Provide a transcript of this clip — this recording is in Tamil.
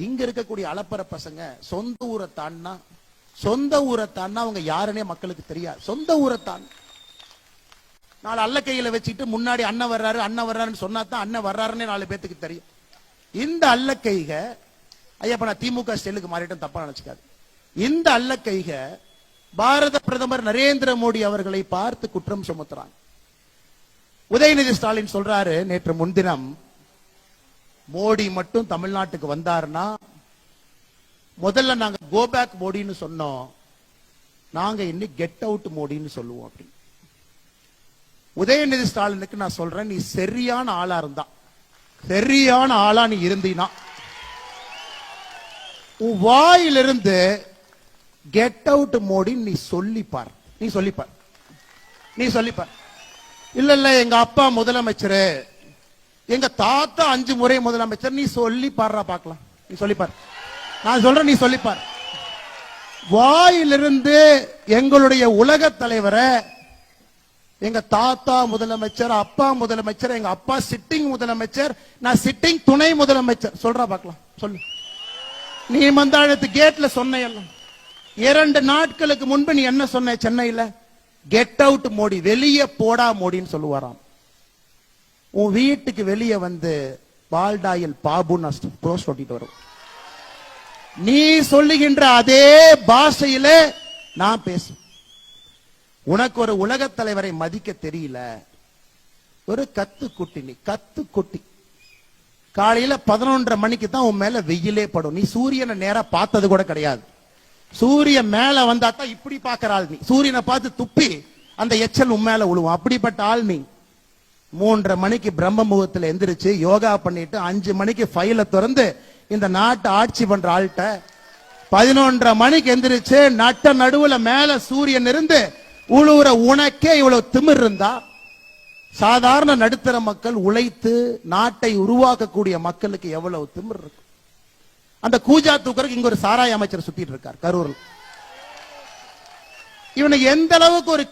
இங்க இருக்கக்கூடிய அலப்பற பசங்க சொந்த ஊரை தாண்டா அவங்க யாருன்னே மக்களுக்கு தெரியாது. சொந்த ஊரை தான் நாலு அல்ல கையில வச்சுட்டு முன்னாடி அண்ணன் வர்றாருன்னு சொன்னா தான் அண்ணன் வர்றாருன்னே 4 பேத்துக்கு தெரியும். இந்த அல்ல கைக ஐயா நான் திமுக ஸ்டைலுக்கு மாறிட்டும் தப்பா நினைச்சுக்காது. இந்த அல்ல கைக பாரத பிரதமர் நரேந்திர மோடி அவர்களை பார்த்து குற்றம் சுமத்துறாங்க. உதயநிதி ஸ்டாலின் சொல்றாரு, நேற்று முன்தினம் மோடி மட்டும் தமிழ்நாட்டுக்கு வந்தாருன்னா முதல்ல நாங்க கோ பேக் மோடின்னு சொன்னோம், நாங்க இன்னைக்கு கெட் அவுட் மோடின்னு சொல்லுவோம் அப்படி. உதயநிதி ஸ்டாலினுக்கு நான் சொல்றேன், நீ சரியான ஆளா இருந்தா, சரியான ஆளா நீ இருந்தீனா உன் வாயிலிருந்து கெட் அவுட் மோடி நீ சொல்லிப்பார். இல்ல எங்க அப்பா முதலமைச்சர், எங்க தாத்தா 5 முறை முதலமைச்சர், நீ சொல்லி பாடுறா பாக்கலாம். நீ சொல்லிப்பார். நான் சொல்றேன், நீ சொல்லிப்பார். வாயிலிருந்து எங்களுடைய உலக தலைவரை எங்க தாத்தா முதலமைச்சர், அப்பா முதலமைச்சர், எங்க அப்பா சிட்டிங் முதலமைச்சர், நான் சிட்டிங் துணை முதலமைச்சர், சொல்றா பாக்கலாம். சொல்லு. நீ மந்தாழத்து கேட்ல சொன்ன 2 நாட்களுக்கு முன்பு நீ என்ன சொன்ன சென்னையில? கெட் அவுட் மோடி, வெளியே போடா மோடின்னு சொல்லுவாராம். உன் வீட்டுக்கு வெளியே வந்து பால்டாயில் பாபு போஸ்ட் ஒட்டிட்டு வரும். நீ சொல்லுகின்ற அதே பாஷையில நான் பேசுவேன். உனக்கு ஒரு உலக தலைவரை மதிக்க தெரியல, ஒரு கத்துக்குட்டி. நீ கத்துக்குட்டி. காலையில 11:30 மணிக்கு தான் உன் மேல வெயிலே படும். நீ சூரியனை நேரா பார்த்தது கூட கிடையாது. சூரியன் மேல வந்தா தான் இப்படி பாக்குற ஆள் நீ. சூரியனை பார்த்து துப்பி அந்த எச்சல் உன் மேல விழுவும். அப்படிப்பட்ட ஆள் நீ. 3:30 மணிக்கு பிரம்ம முகூர்த்தத்துல எந்திரிச்சு யோகா பண்ணிட்டு 5 மணிக்கு ஃபைல திறந்து இந்த நாட்டை ஆட்சி பண்ற ஆள்கிட்ட 11:30 மணிக்கு எந்திரிச்சு நட்ட நடுவுல மேல சூரியன் இருந்து உழுவுற உனக்கே இவ்வளவு திமிர் இருந்தா, சாதாரண நடுத்தர மக்கள் உழைத்து நாட்டை உருவாக்கக்கூடிய மக்களுக்கு எவ்வளவு திமிர் இருக்கு? அந்த கூஜா தூக்கருக்கு இங்க ஒரு சாராய அமைச்சர் சுத்திட்டு இருக்கார் கரூர்ல. இவனுக்கு எந்த அளவுக்கு ஒரு